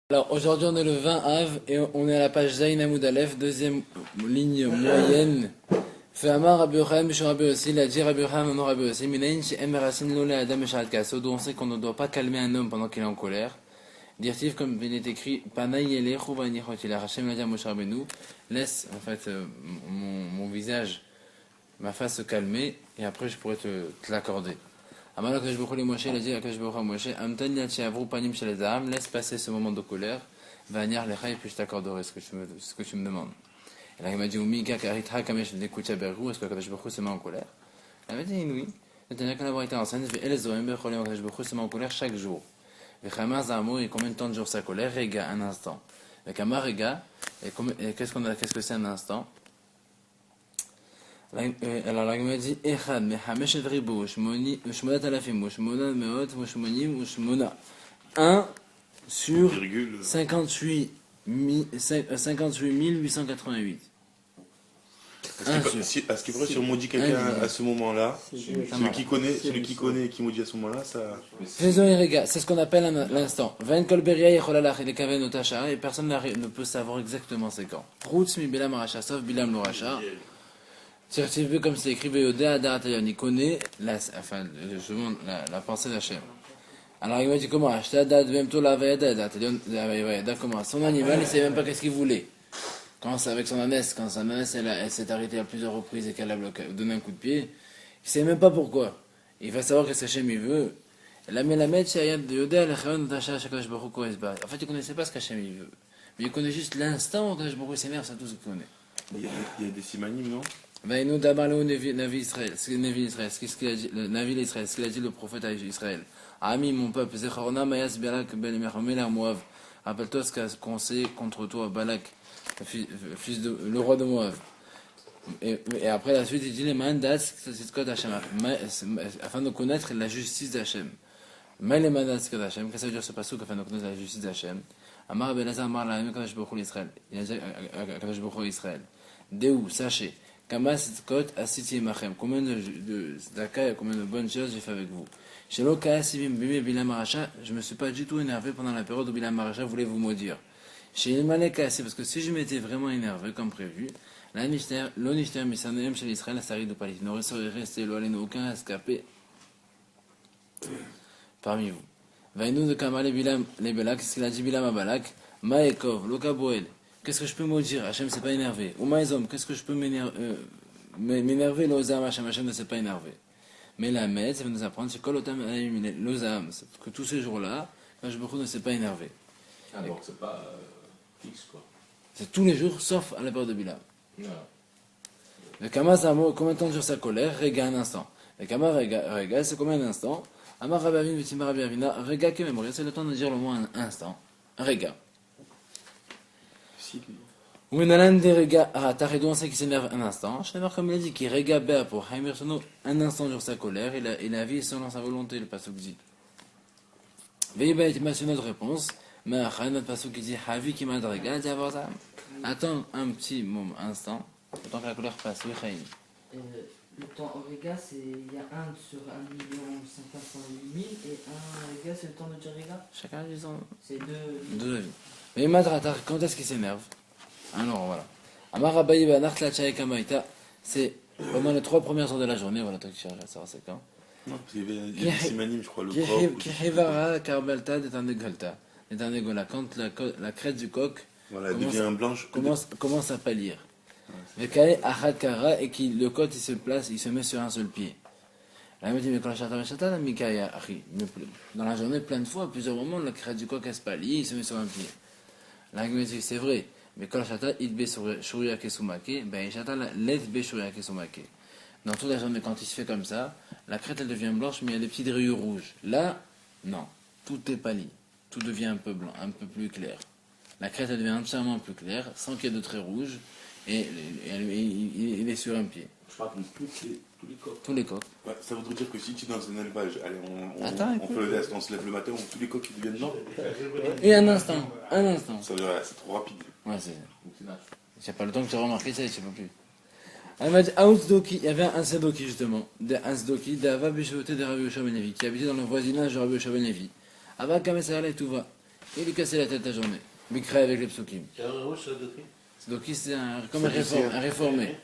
Alors aujourd'hui on est le 20 Av et on est à la page Zayn Hamoud Aleph, deuxième ligne moyenne. Fait Amar Rabbi Yochanan Bishon Rabbi Yossi, il a dit Rabbi Yochanan non Rabbi Yossi, Minayin She'em Merasin Lo Le'adam Mesharat Kaso, d'où on sait qu'on ne doit pas calmer un homme pendant qu'il est en colère. Dire-t-il comme il est écrit, Panay Yelechu Vanichotil, Hashem l'a dit à Moshe Rabbeinu, laisse en fait mon visage, ma face se calmer et après je pourrai te l'accorder. Amar Akash Baruch Hu Moshe, il a dit Akash Baruch Hu Moshe, Amtan Yat She'avru Panim Shel Zaham, laisse passer ce moment de colère, Vaniar Lecha, et puis je t'accorderai ce que tu me demandes. Et là il m'a dit Umika Karitra Kamesh Dekucha Bergu, est-ce que Akash Baruch Hu se met en colère? Il m'a dit oui. C'est-à-dire qu'on a été enceinte, El Zohem Becholim Akash Baruch Hu se met en colère chaque jour. Et Chamar Zamo, et combien de temps dure sa colère? Rega, un instant. Et Kamar Rega, et qu'est-ce que c'est un instant? Alors là, il m'a dit Echad, Mehamesh et Ribo, Shmonat Alafim, Shmonat Meot, Shmonim, Shmona. 1 sur 58 888. À ce qui pourrait, si on maudit quelqu'un à ce moment-là, celui qui connaît et qui maudit à ce moment-là, ça. Faisons Rega, c'est ce qu'on appelle l'instant. Vain Kolberia Yecholalach et les Kaven Otacha, et personne ne peut savoir exactement c'est quand. Routz mi Bilam Aracha, sauf Bilam Loracha. C'est vu comme c'est écrit Yodea Da'atayon, il connaît la pensée d'Hachem. Alors il m'a dit comment comment son animal il sait même pas qu'est-ce qu'il voulait. Quand c'est avec son ânesse, quand son ânesse elle s'est arrêtée à plusieurs reprises et qu'elle a donné un coup de pied, il sait même pas pourquoi. Il va savoir qu'est-ce qu'Hachem il veut. En fait il connaissait pas ce qu'Hachem il veut. Mais il connaît juste l'instant où Hachem s'énerve, c'est tout ce qu'il connaît. Il y a des simanim, non? Ben nous d'abord le Navi Israël, ce qu'il a dit, le Navi d'Israël, ce qu'il a dit le prophète à Israël. Ami mon peuple, Zechorna Mayas Balak ben Mechamelach Moav. Rappelle-toi ce qu'a conseillé contre toi Balak, fils de le roi de Moav. Et après la suite il dit les mandat afin de connaître la justice d'Hachem. Mais les mandats d'Hachem, qu'est-ce que ça veut dire ce passage afin de connaître la justice d'Hachem? Amar ben Azar Amar la même Kadosh Baruch Hu Israël. Il a dit Kadosh Baruch Hu Israël. Deu, sachez. Combien de zdaka et combien de bonnes choses j'ai fait avec vous. Je ne me suis pas du tout énervé pendant la période où Bilam Maracha voulait vous maudire. Parce que si je m'étais vraiment énervé comme prévu, l'onishter misanem chez l'Israël sarid ou palit n'aurait resté aucun escapé parmi vous. Vaïnou de Kamale Bilam les Belak, ce qu'il a dit Bilam à Balak, Maekov, Lokaboel. Qu'est-ce que je peux maudire? Hachem s'est pas énervé. Ou Maïzom, qu'est-ce que je peux m'énerver? L'Ozam, Hachem ne s'est pas énervé. Mais la Med, ça va nous apprendre, c'est Kolotam l'Ozam, que tous ces jours-là, Hachem ne s'est pas énervé. Ah, donc c'est pas fixe quoi. C'est tous les jours, sauf à la période de Bilam. Non. Le Kama, c'est un mot, combien de temps dure sa colère? Rega, un instant. Le Kama, Rega, c'est combien d'instants? Amar Rabavin, Vitima Rabiavina, Rega, que même, c'est le temps de dire le mot un instant. Rega. Ou une alande de Rega, Taredou, on sait qu'il s'énerve un instant. Je sais comme il a dit, qu'il Rega Béa pour Haïmir Sono, un instant sur sa colère, il a vie selon sa volonté, le passage dit. Veillez bien, il m'a sur notre réponse, mais notre passage qui dit, Havi qui m'a Rega, dit avoir ça. Attends un petit moment, instant, le temps que la colère passe, oui, Chaïm. Le temps Rega, il y a 1 sur 1 508 000 et 1 Rega, c'est le temps de dire Rega. Chacun a son. C'est 2. Deux avis. Mais Madratar, quand est-ce qu'il s'énerve? Alors voilà. Amar Abaye Banart la Chaïka Maïta, c'est pendant les 3 premières heures de la journée, voilà, toi qui cherches à savoir c'est quand. Non, il y a des simanim, je crois, le coq. Kihivara Karbelta d'Etandegolta. Quand la crête du coq voilà, devient blanche. Commence à pâlir. Vekae Ahad Kara, et le coq il se place, il se met sur un seul pied. Là, il me dit, mais quand la chata, Mikaya, dans la journée, plein de fois, à plusieurs moments, la crête du coq elle se pâlit, il se met sur un pied. Là, il me dit, c'est vrai. Mais quand la chata, il be shuria kesumake, ben, chata, let be shuria kesumake. Dans toute la journée, quand il se fait comme ça, la crête, elle devient blanche, mais il y a des petites rayures rouges. Là, non. Tout est pâli. Tout devient un peu blanc, un peu plus clair. La crête, elle devient entièrement plus claire, sans qu'il y ait de traits rouges, et il est sur un pied. Je parle de tous les coqs. Tous les coqs. Ouais, ça voudrait dire que si tu es dans un élevage, allez, Attends, on fait le test, on se lève le matin, tous les coqs qui deviennent blancs. Et un instant. Ça veut dire, c'est trop rapide. Ouais, j'ai pas le temps que tu as remarqué ça, je sais pas plus. Elle m'a dit, il y avait un Sadoki justement, un Sadoki d'Ava Bishoté de Rabbi Yoshua Ben Levi, qui habitait dans le voisinage de Rabbi Yoshua Ben Levi. Ava Kamesala et Touva. Il lui cassait la tête la journée. Bikra avec les psukim. Sadoki. Sadoki, c'est comme un réformé.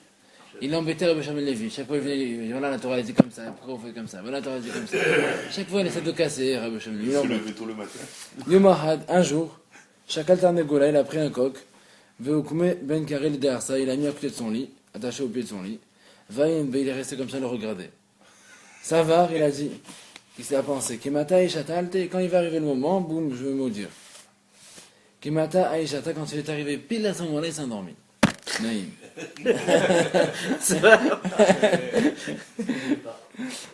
Il embêtait Rabbi Shimon Levi. Chaque fois, il venait, voilà, la Torah elle dit comme ça, pourquoi on fait comme ça, voilà, la Torah elle dit comme ça. Chaque fois, il essaie de casser Rabbi Shimon Levi. Il se levait tôt le matin. Yomahad, un jour, Shakal Tarnegola, il a pris un coq, Veokume Ben Karel Deharsa, il a mis à côté de son lit, attaché au pied de son lit. Vaïn, il est resté comme ça, le regarder. Savar, il a dit, il s'est pensé, Kimata Aishatalte, quand il va arriver le moment, boum, je vais maudire. Kimata Aishata, quand il est arrivé pile à ce moment-là, il s'est endormi. Naïm.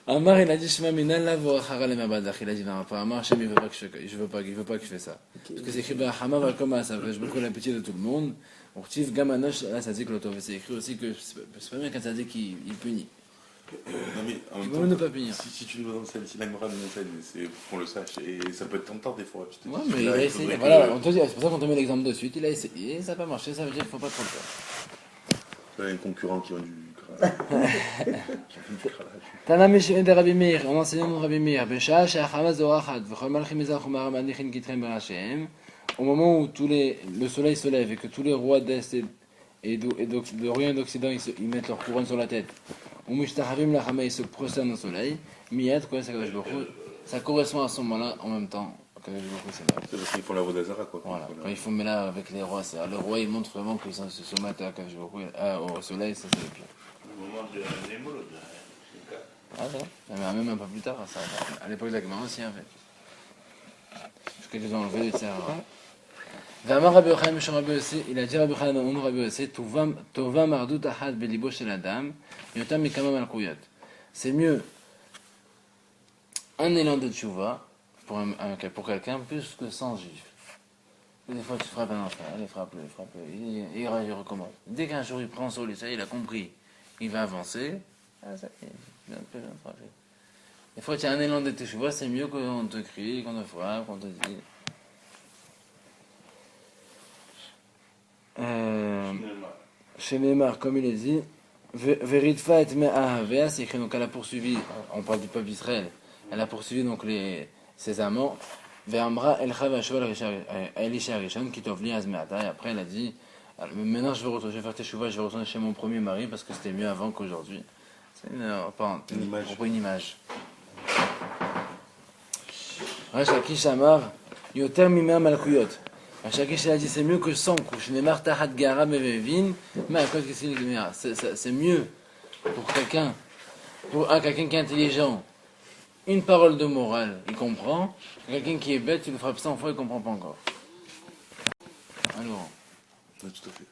Amar, il a dit, Shema Minal Lavo Haral Mabadach. Il a dit, non, apparemment, Hachem, il veut pas que je fais ça. Parce que c'est écrit, Bahama va comme ça, je me la pitié de tout le monde. Urtif Gamanosh, là, ça dit que l'auto, c'est écrit aussi que c'est pas bien quand ça dit qu'il punit. Non mais en Tu même peux ne temps, pas punir. si tu nous enseignes, si la Gemara nous enseigne, c'est pour qu'on le sache. Et ça peut être tentant des fois. Tu te dis, Ouais, mais il là, a il essayé. faudrait Voilà, que- on te dit, c'est pour ça qu'on te met l'exemple de suite. Il a essayé, ça n'a pas marché, ça veut dire qu'il ne faut pas trop le faire. Il y a un concurrent qui vend du crâne. Tanami Shimon de Rabbi Meir, on enseigne de Rabbi Meir, Besha, Shachama Zorachat, V'chol Malchim Ezach Umar Manichin Kitrem Berachem. Au moment où le soleil se lève et que tous les rois d'Est et d'Orient et d'Occident ils mettent leur couronne sur la tête, Umishtahavim Lachama, ils se prosternent au soleil, Miyad, quoi, ça correspond à ce moment-là en même temps. C'est là. C'est parce qu'ils font la Vodazara, quoi. Voilà, quand ils font mais là avec les rois, le roi il montre vraiment qu'ils se soumettent au soleil, ça c'est le pire. Au moment de Némolod. Ah ça, même un peu plus tard, ça, à l'époque de la Gemara aussi en fait. Jusqu'à qu'ils ont enlevé les terres. Vamar Rabbi Yochanan Mishon Rabbi Yossi, il a dit Rabbi Yochanan Ono Rabbi Yossi, Tova Mardut Ahad Belibo Shel Adam, Yotam Mikama Malkouyat. C'est mieux un élan de tchouva pour quelqu'un plus que 100 juifs. Des fois, tu frappes un enfant, il frappe, il recommence. Dès qu'un jour il prend son lit, ça il a compris, il va avancer, ça y est, il vient de frapper. Des fois, tu as un élan de teshuva, c'est mieux qu'on te crie, qu'on te frappe, qu'on te dit. Chez Neymar, comme il est dit, Veritfa et Me'ahavea, c'est écrit, donc elle a poursuivi, on parle du peuple d'Israël, elle a poursuivi donc ses amants. Ve'amra el chav shoel Elisha Rishon qui t'ovli azmeata. Et après elle a dit, maintenant je vais faire teshuva, je vais retourner chez mon premier mari parce que c'était mieux avant qu'aujourd'hui. C'est une image. Rashakish Amar yoter mimea malkuyot. Rashakish a dit c'est mieux que 100 couches. Neymar tahat gara mevevin. Mais à quoi c'est mieux pour quelqu'un qui est intelligent. Une parole de morale, il comprend. Quelqu'un qui est bête, il le frappe 100 fois, il ne comprend pas encore. Alors. Oui, tout à fait.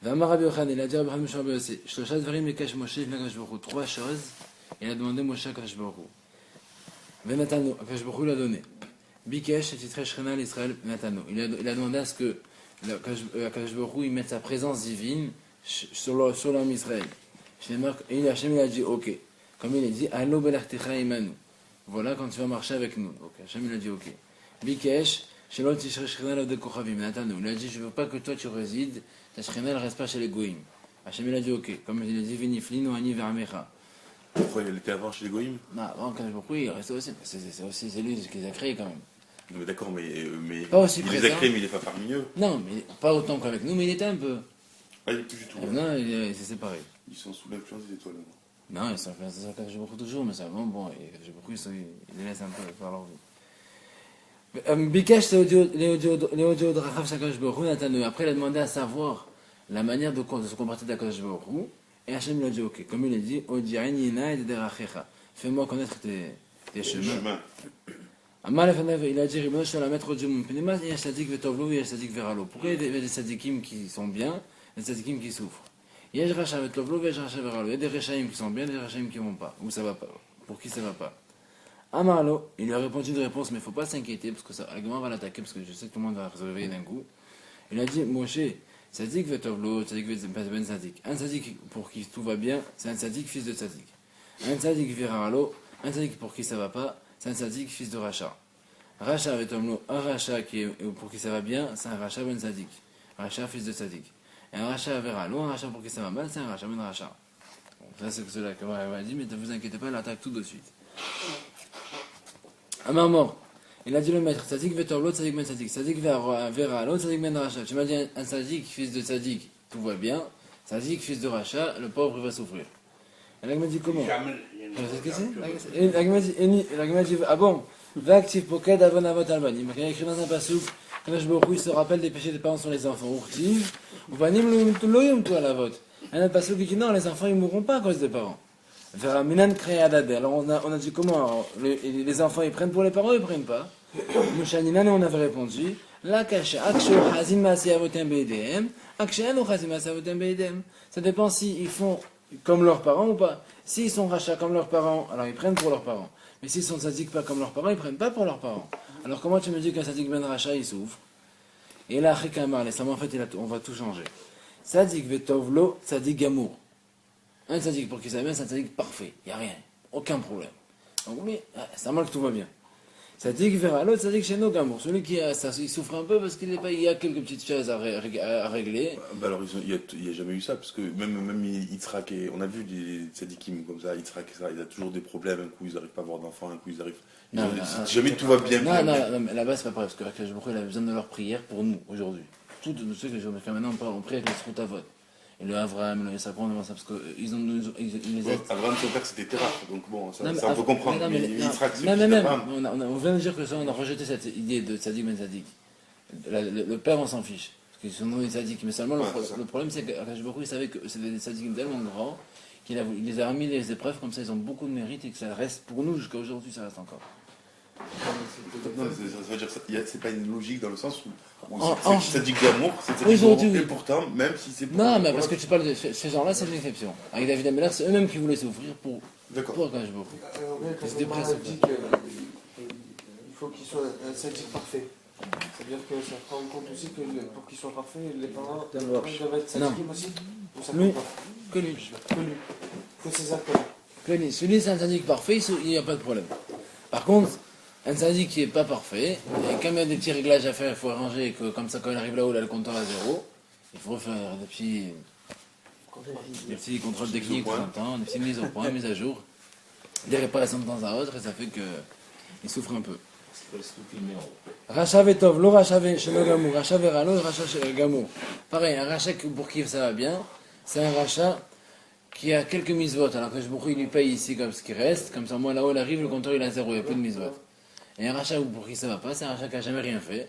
Vamar Rabbi Yochanan, il a dit Rabbi Yochanan Mishon Rabbi Yossi, Shloshat Dvarim Yekash Moshe Lifnei Akadosh Baruch Hu. 3 choses, il a demandé Moshe à Akadosh Baruch Hu. Venatano, Akadosh Baruch Hu l'a donné. Bikesh et Titrei Shechina l'Israël Venatano. Il a demandé à ce que Akadosh Baruch Hu il mette sa présence divine sur l'homme Israël. Et Hachem il a dit ok. Comme il a dit, Allo Belartecha Imanu. Voilà quand tu vas marcher avec nous. Donc Hachem il a dit ok. Bikesh, Shelot Tishrei Shechina Lo de Kochavim Venatano. Il a dit je veux pas que toi tu résides. Ta Shekhinah ne reste pas chez les Goïm. Hachem il a dit ok. Comme il a dit Viniflin ou Ani Veramecha. Pourquoi il était avant chez les Goïm? Non, avant quand il restait aussi. C'est lui qui les a créés quand même. Non, mais d'accord, mais Pas aussi il les a présent. créés, mais il n'est pas parmi eux. Non, mais pas autant qu'avec nous, mais il était un peu. Ah, il n'est plus du tout. Non, il s'est séparé. Ils sont sous l'influence des étoiles. Non, ils sont influencés sur Akadosh Baruch Hu toujours, mais ça bon, et Akadosh Baruch Hu, ils les laissent un peu faire leur vie. Bikesh, c'est l'audio de Rachav Shakadosh Baruch Hu, Nathan. Après, il a demandé à savoir la manière de se comporter d'Akadosh Baruch Hu, et Hachem lui a dit ok. Comme il a dit, Odi'an yina et derachecha. Fais-moi connaître tes chemins. Amal il a dit, Ribono Shel Haolam Maître Dieu mon Pneumas, il y a Sadik Vetovlo, il y a Sadik Veralo. Pourquoi il y a des Sadikim qui sont bien, et des Sadikim qui souffrent? Il y a des Racha Vetovlo, il y a des Racha Veralo. Il y a des Rechaim qui sont bien, des Rechaim qui ne vont pas. Ou ça va pas. Pour qui ça va pas? Amarlo, il lui a répondu une réponse, mais il ne faut pas s'inquiéter, parce que ça, Agman va l'attaquer, parce que je sais que tout le monde va se réveiller d'un coup. Il a dit, Moshe, Sadik Vetovlo, Sadik Ben Sadik. Un Sadik pour qui tout va bien, c'est un Sadik fils de Sadik. Un Sadik Veralo, un Sadik pour qui ça va pas, c'est un Sadik fils de Racha. Racha avec un Racha pour qui ça va bien, c'est un Racha ben Sadik. Racha fils de Sadik. Et un Racha Veralo, un Racha pour qui ça va mal, c'est un Racha ben Racha. Bon, ça c'est cela que m'a dit, mais ne vous inquiétez pas, elle attaque tout de suite. Amar mort. Il a dit le maître, Tzadik Vetov, l'autre Tzadik Ben Tzadik, Tzadik Vera, l'autre Tzadik Ben Racha. Tu m'as dit un Tzadik, fils de Tzadik, tout va bien. Tzadik, fils de Racha, le pauvre, il va souffrir. Et là, il m'a dit comment? C'est ce que c'est? Et là, il m'a dit, ah bon, va actif poked avant avot albani. Il m'a écrit dans un passouk, quand je il se rappelle des péchés des parents sur les enfants. Urtiv, ou panim loyum toi la vote. Un autre passouk qui dit non, les enfants ils mourront pas à cause des parents. Vers Minan Kreyadade. Alors on a dit comment? Alors, les enfants ils prennent pour les parents, ils prennent pas. Mouchaninan, on avait répondu, la cache, akshu hazin masi avotem beidem, akshu anu hazin masi avotem beidem. Ça dépend s'ils font comme leurs parents ou pas. S'ils sont rachats comme leurs parents, alors ils prennent pour leurs parents. Mais s'ils sont sadiques pas comme leurs parents, ils prennent pas pour leurs parents. Alors comment tu me dis qu'un sadik ben racha il souffre? Et là, Chikamar, les samans, en fait, on va tout changer. Sadik vetovlo, sadik gamour. Un sadik pour qui ça va bien, c'est un sadik parfait. Il n'y a rien. Aucun problème. Donc oui, c'est normal que tout va bien. Sadik vers l'autre, sadik chez nos gamour. Celui qui il souffre un peu parce qu'il y a quelques petites choses à régler. Bah alors, il n'y a jamais eu ça, parce que même Yitzhak, on a vu des tzadikim comme ça, Yitzhak, il a toujours des problèmes, un coup ils n'arrivent pas à avoir d'enfants, un coup ils arrivent. Jamais tout va bien. Non, mais là-bas c'est pas vrai, parce que Akash Baruch Hu, il a besoin de leur prière pour nous, aujourd'hui. Tous ceux que je vais faire maintenant, on prie avec le Sroutavot. Et le Avram, le Yisraël, on ça, parce qu'ils ont. Ils les aident. Avram, son père, c'était Terach, donc bon, ça on peut comprendre. Mais Yitzhak, c'est même, on vient de dire que ça, on a rejeté cette idée de Tzadik Ben Tzadik. Le père, on s'en fiche. Parce qu'ils sont des tzaddik. Mais seulement, le problème, c'est qu'Akash Baruch Hu, il savait que c'était des tzaddikim tellement grands qu'il les a remis les épreuves, comme ça, ils ont beaucoup de mérite et que ça reste pour nous, jusqu'à aujourd'hui, ça reste encore. Non, ça veut dire que c'est pas une logique dans le sens où c'est dit d'amour, c'est aujourd'hui, et pourtant, même si c'est pour. Non, mais parce que tu parles de ces gens-là, c'est une exception. Avec David Ameller, c'est eux-mêmes qui voulaient souffrir pour Akash Baruch Hu. Ils dit qu'il faut qu'il soit un sadique parfait. C'est-à-dire que ça prend en compte aussi que pour qu'il soit parfait, les parents doivent être sadiques aussi. Que lui. Que ces actes-là. Que lui. Celui, c'est un sadique parfait, il n'y a pas de problème. Par contre, un sadique qui n'est pas parfait, et comme il y a des petits réglages à faire, il faut arranger, que comme ça, quand il arrive là-haut, il a le compteur à zéro, il faut refaire des petits contrôles techniques de temps en temps, des petites mises au point, mises à jour, des réparations de temps à autre, et ça fait qu'il souffre un peu. Racha vetov, lo racha shelo gamour, racha veralo, racha gamour. Pareil, un racha pour qui ça va bien, c'est un racha qui a quelques mises-votes, alors que je il lui paye ici comme ce qui reste, comme ça, moi là-haut, il arrive, le compteur il a zéro, il n'y a plus de mises-votes. Et un rachat pour qui ça va pas, c'est un rachat qui n'a jamais rien fait.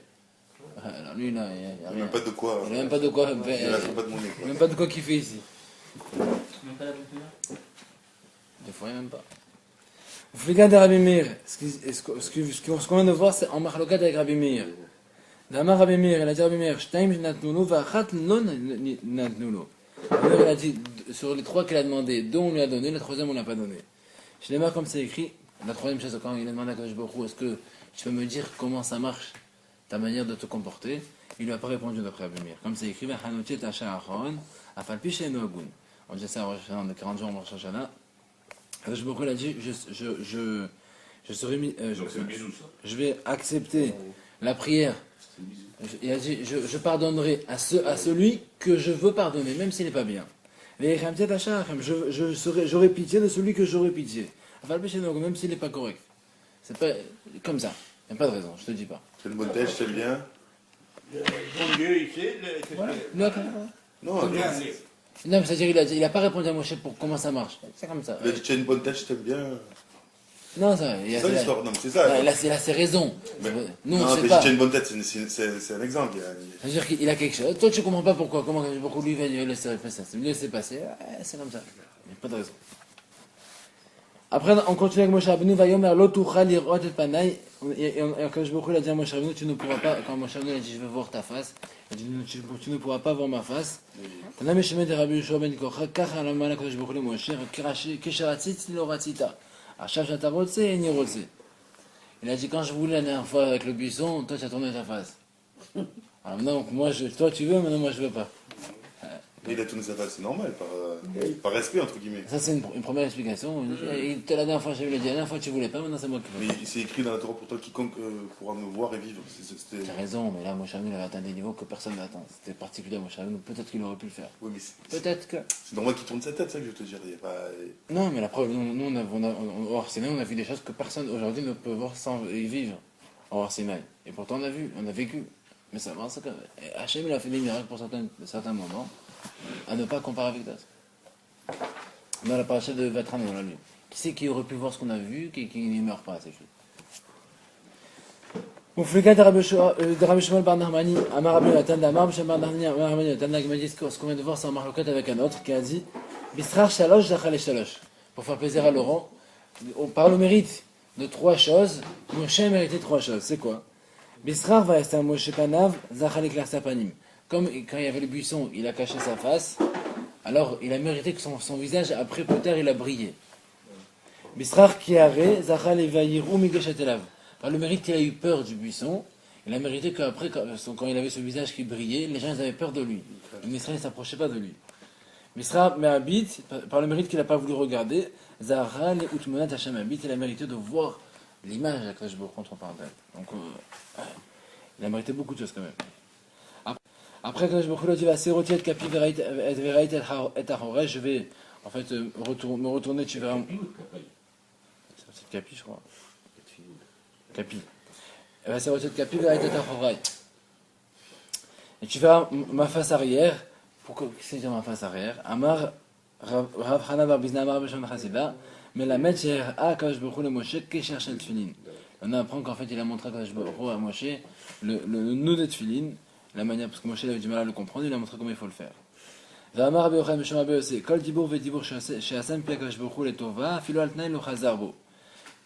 Alors lui, là, il n'y a même pas de quoi. Il n'a même pas de quoi. Même pas de quoi kiffer ici. Même pas la bonne humeur. Des fois, il n'y a même pas. Vous regardez Rabbi Meir, ce qu'on vient de voir, c'est en marlokat avec Rabbi Meir. D'Amar Rabbi Meir, il a dit Rabbi Meir, Shtaim natnulo, vachat non natnulo. Il a dit, sur les trois qu'il a demandé, deux on lui a donné, la troisième on ne l'a pas donné. Je l'ai marre comme c'est écrit. La troisième chose, quand il a demandé à Kadosh Baruch Hu, est-ce que tu peux me dire comment ça marche, ta manière de te comporter? Il lui a pas répondu d'après Rabbi Meir. Comme c'est écrit, on dit ça en 40 jours en Rosh Hashanah. Kadosh Baruch Hu, il a dit, je vais accepter la prière. Il a dit, je pardonnerai à celui que je veux pardonner, même s'il n'est pas bien. J'aurai pitié de celui que j'aurai pitié. Même s'il n'est pas correct. C'est pas comme ça. Il n'y a pas de raison, je te dis pas. C'est une bonne tête, c'est bien. Bon Dieu, il sait. Non, mais c'est-à-dire il a pas répondu à Moshe pour comment ça marche. C'est comme ça. Il a dit, tu as une bonne tête, je t'aime bien. Non, ça. C'est ça l'histoire, non, mais c'est ça. Il a ses raisons. Nous, on non, sait pas. Tu as une bonne tête, c'est un exemple. C'est-à-dire qu'il a quelque chose. Toi, tu comprends pas pourquoi. Comment lui va laisser passer. C'est mieux laisser passer. C'est comme ça. Il n'y a pas de raison. Après, on continue avec Moshe Rabbeinu, Vayomer l'otucha lirot et panay. Et quand je me il a dit à Moshe Rabbeinu, tu ne pourras pas, quand Moshe Rabbeinu a dit, je veux voir ta face, il a dit, tu ne pourras pas voir ma face. Tana Meshemeh de Rabbi Yoshua ben Kocha, kach alaman la Kadosh Baruch Hu le Moshe, kisharatzit lo ratzita. Achav shata rotze et ni rotze. Il a dit, quand je voulais la dernière fois avec le buisson, toi tu as tourné ta face. Alors maintenant, toi tu veux, maintenant moi je veux pas. Il a tourné sa face, c'est normal, par respect, entre guillemets. Ça, c'est une première explication. La dernière fois, j'ai vu, la dernière fois, tu voulais pas, maintenant, c'est moi qui veux. Mais c'est écrit dans la Torah, pour toi, quiconque pourra me voir et vivre. T'as raison, mais là, Moshe Rabbeinu avait atteint des niveaux que personne n'atteint. C'était particulier à Moshe Rabbeinu. Peut-être qu'il aurait pu le faire. Oui, mais peut-être que. C'est normal qu'il tourne sa tête, ça que je te dire. Il y a pas... Non, mais la preuve, nous, on a vu des choses que personne aujourd'hui ne peut voir sans y vivre. Or Sinaï. Et pourtant on a vécu. Mais ça marche quand même. Et Hachem il a fait des miracles pour certains moments, à ne pas comparer avec d'autres. Dans la paracha de Vatran, on l'a lu. Qui c'est qui aurait pu voir ce qu'on a vu, qui ne meurt pas, c'est fait. Mouflikat de Rabbi Shmuel bar Nachmani, Amar Rabbi Natan d'Amar, B'Shem bar Nachmani, Amar Rabbi Natan, là, m'a dit ce qu'on vient de voir, c'est un marloquette avec un autre qui a dit Bistrar Shalosh, Zachal Shalosh. Pour faire plaisir à Laurent, par le mérite de 3 choses, Moshe a mérité 3 choses. C'est quoi? Bistrar va rester un Moshe Panav, Zachal Eklar Sapanim. Comme quand il y avait le buisson, il a caché sa face, alors il a mérité que son visage, après plus tard, il a brillé. Bistrar Kiare, Zachal Evayiru Migeshatelav. Par le mérite qu'il a eu peur du buisson, il a mérité qu'après, quand il avait ce visage qui brillait, les gens ils avaient peur de lui. Et Misra ne s'approchait pas de lui. Misra Mehabit, par le mérite qu'il n'a pas voulu regarder, Zahra le Utmonat Hashem Habit, il a mérité de voir l'image à Kadosh Baruch Hu entre parenthèses. Donc, il a mérité beaucoup de choses quand même. Après Kadosh Baruch Hu a dit Vaseroti et Kapi Verait et Ahoresh, je vais en fait me retourner, tu verras. C'est Kapi, je crois. Kapi. Vaseroti et Kapi Verait et Ahoresh. Et tu verras ma face arrière. Pourquoi c'est dire ma face arrière? Amar Rav Hana bar Bizna Amar Beshon Chasida, mais la mettre chez Kadosh Baruch Hu le Moshe qui cherche le tefillin. On apprend qu'en fait il a montré à Kadosh Baruch Hu à Moshe le nœud de tefillin, la manière parce que Moshe avait du mal à le comprendre, il a montré comment il faut le faire. V'amar Rabbi Yochanan Beshon Rabbi Yossi, kol dibour v'dibour chez Hassan pi Kadosh Baruch Hu le tova, filo al tnai lo chazar bo.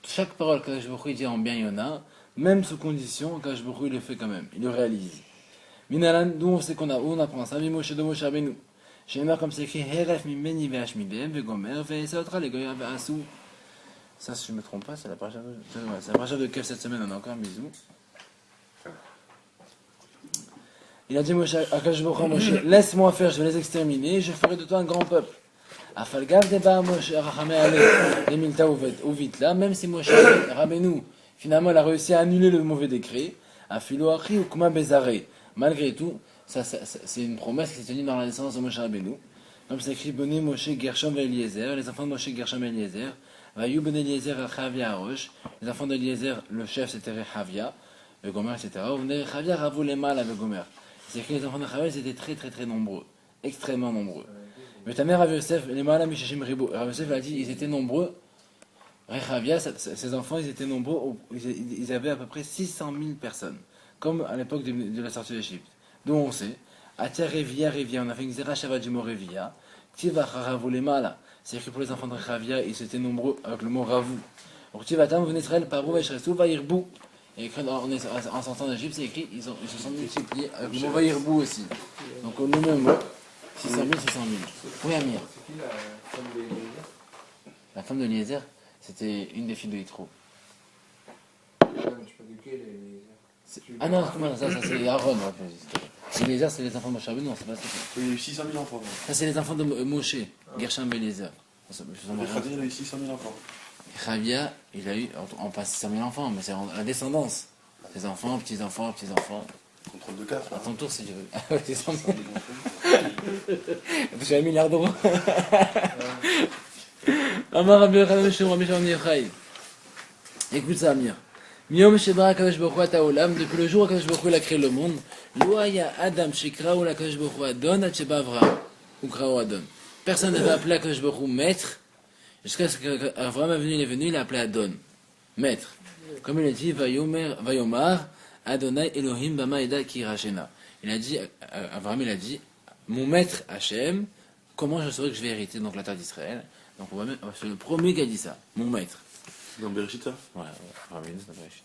Chaque parole que Kadosh Baruch Hu dit en bien il y en a, même sous condition, Kadosh Baruch Hu il le fait quand même, il le réalise. Minalan, d'où on sait qu'on a, où on apprend ça, Mimoshe de Moshe Rabbeinu. J'aime comme c'est écrit, Heref mimeni ve'ashmidem ve'gomer ve'esotra legoyer ve'asou. Ça, si je ne me trompe pas, c'est la paracha de Kev cette semaine, on a encore un bisou. Il a dit Moshe, à Kadosh Baruch Hu, Moshe, laisse-moi faire, je vais les exterminer, je ferai de toi un grand peuple. Afalgav deba Moshe rachamé ale, les milta uvitla, même si Moshe Rabbeinu, finalement, il a réussi à annuler le mauvais décret, afilo achi ou kuma bezare. Malgré tout, ça, c'est une promesse qui s'est tenue dans la descendance de Moshe Rabbeinu. Comme c'est écrit, Boni Moshe Gershom et Eliezer, les enfants de Moshe Gershom et Eliezer, Vayu Ben Eliezer Chavia Rosh, les enfants d'Eliezer, le chef c'était Rechavia, le Gomer, etc. Venez Rechavia Ravou les mâles avec Gomer. C'est écrit, les enfants de Rechavia, ils étaient très très très nombreux, extrêmement nombreux. Mais ta mère Rav Yosef, les mâles Mishashim Ribo, Rav Yosef a dit, ils étaient nombreux. Rechavia, ses enfants, ils étaient nombreux, ils avaient à peu près 600 000 personnes. Comme à l'époque de la sortie d'Égypte. D'où on sait, Atia Revia, on a fait une Zera Shavah du mot Revia, Tiva Charavu les Mala, c'est écrit pour les enfants de Rechavia, ils étaient nombreux avec le mot Ravu. Donc Tivatam, vous Israël, Parou, Veshresu, Vaïrbou. Et en sortant d'Égypte, c'est écrit, ils se sont multipliés avec le mot Vaïrbou aussi. Donc le même mot, 600 000, 600 000. Oui, Amir. C'est qui la femme de Eliezer? La femme de Eliezer, c'était une des filles de Yitro. Ah, mais tu parles de quelle Eliezer? Ah non, ça c'est Aaron. Eliezer, c'est les enfants de Moshe Rabbeinu, non, c'est pas ça. Il y a eu 600 000 enfants. Ça, c'est les enfants de Moshe, Gershom et Eliezer. Khadir, il a eu 600 000 enfants. Chavia, il a eu, on passe 600 000 enfants, mais c'est la descendance. Ses enfants, petits-enfants, petits-enfants. Contrôle de 4. À ton tour, si tu veux. Ah ouais, c'est 100 000. J'ai 1 milliard d'euros. Amar Rabbi Yochanan Rabbi Yochanan. Écoute ça, Amir. Miom Shebra Kadosh Baruch Hu Ataolam, depuis le jour où Kadosh Baruch Hu a créé le monde, Loaya Adam Shekraou la Kadosh Baruch Hu Adon Atsheba Avraham, ou Kraou Adon. Personne n'avait appelé Kadosh Baruch Hu maître, jusqu'à ce qu'Avraham il est venu, il a appelé Adon, maître. Comme il a dit, Vayomar, Adonai Elohim Bama Eda Kirachena. Il a dit, Avraham il a dit, mon maître Hachem, comment je saurais que je vais hériter donc la terre d'Israël? Donc c'est le premier qui a dit ça, mon maître. Dans Bereshit, ça? Ouais, Rabbeinu, c'est dans Bereshit.